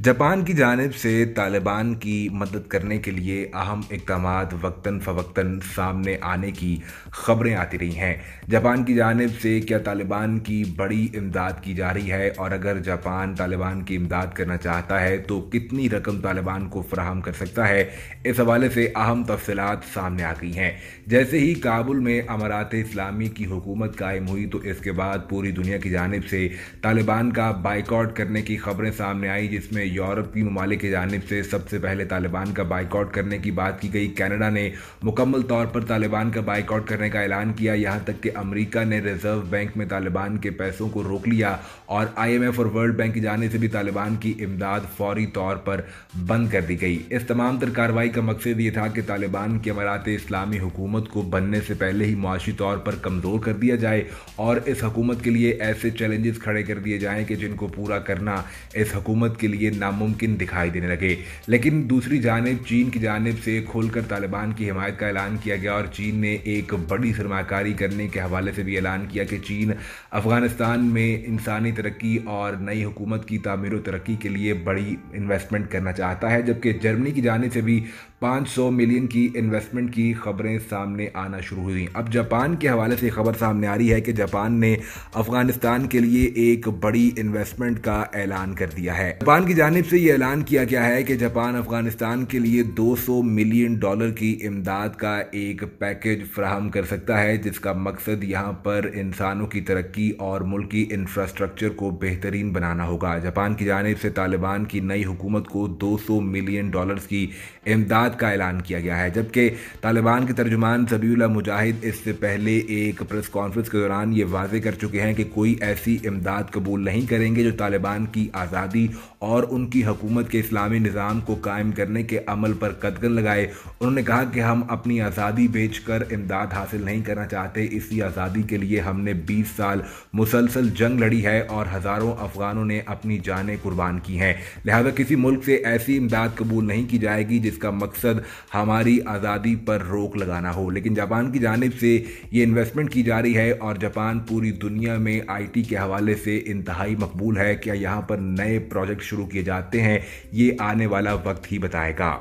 Japan की जानिब से तालिबान की मदद करने के लिए अहम इक़दामात वक्तन फ़वक्तन सामने आने की ख़बरें आती रही हैं। जापान की जानिब से क्या तालिबान की बड़ी इमदाद की जा रही है, और अगर जापान तालिबान की इमदाद करना चाहता है तो कितनी रकम तालिबान को फ़राहम कर सकता है, इस हवाले से अहम तफ़सीलात सामने आ गई हैं। जैसे ही काबुल में अमारात इस्लामी की हुकूमत कायम हुई तो इसके बाद पूरी दुनिया की जानिब से तालिबान का बाइकआउट करने की ख़बरें सामने आई, जिसमें यूरोपीय ममालिक की जानिब से सबसे पहले तालिबान का बाइकआउट करने की बात की गई। कनाडा ने मुकम्मल तौर पर तालिबान का बाइकआउट करने का ऐलान किया। यहाँ तक कि अमेरिका ने रिजर्व बैंक में तालिबान के पैसों को रोक लिया और IMF और वर्ल्ड बैंक की जानिब से भी तालिबान की इमदाद फौरी तौर पर बंद कर दी गई। इस तमाम तर कार्रवाई का मकसद ये था कि तालिबान की अमारात इस्लामी हुकूमत को बनने से पहले ही मुआशी तौर पर कमज़ोर कर दिया जाए और इस हुकूमत के लिए ऐसे चैलेंजेस खड़े कर दिए जाएं कि जिनको पूरा करना इस हुकूमत के लिए नामुमकिन दिखाई देने लगे। लेकिन दूसरी जानिब चीन की जानिब से खुलकर तालिबान की हिमायत का ऐलान किया गया और चीन ने एक बड़ी सरमाकारी करने के हवाले से भी ऐलान किया कि चीन अफगानिस्तान में इंसानी तरक्की और नई हुकूमत की तामीर तरक्की के लिए बड़ी इन्वेस्टमेंट करना चाहता है। जबकि जर्मनी की जानिब से भी 500 मिलियन की इन्वेस्टमेंट की खबरें सामने आना शुरू हुई। अब जापान के हवाले से खबर सामने आ रही है कि जापान ने अफगानिस्तान के लिए एक बड़ी इन्वेस्टमेंट का ऐलान कर दिया है। जापान की जानिब से ये ऐलान किया गया है कि जापान अफगानिस्तान के लिए $200 मिलियन की इमदाद का एक पैकेज फराहम कर सकता है, जिसका मकसद यहाँ पर इंसानों की तरक्की और मुल्की इंफ्रास्ट्रक्चर को बेहतरीन बनाना होगा। जापान की जानिब से तालिबान की नई हुकूमत को $200 मिलियन की इमदाद का ऐलान किया गया है। जबकि तालिबान के तर्जुमान ज़बीहुल्लाह मुजाहिद इससे पहले एक प्रेस कॉन्फ्रेंस के दौरान ये वाजे कर चुके हैं कि कोई ऐसी इमदाद कबूल नहीं करेंगे जो तालिबान की आज़ादी और उनकी हुकूमत के इस्लामी निज़ाम को कायम करने के अमल पर कदगन लगाए। उन्होंने कहा कि हम अपनी आज़ादी बेचकर इमदाद हासिल नहीं करना चाहते। इसी आज़ादी के लिए हमने 20 साल मुसलसल जंग लड़ी है और हज़ारों अफगानों ने अपनी जानें कुर्बान की हैं। लिहाजा किसी मुल्क से ऐसी इमदाद कबूल नहीं की जाएगी जिसका मकसद हमारी आज़ादी पर रोक लगाना हो। लेकिन जापान की जानिब से ये इन्वेस्टमेंट की जा रही है और जापान पूरी दुनिया में IT के हवाले से इंतहाई मकबूल है। क्या यहाँ पर नए प्रोजेक्ट शुरू किए जाते हैं, ये आने वाला वक्त ही बताएगा।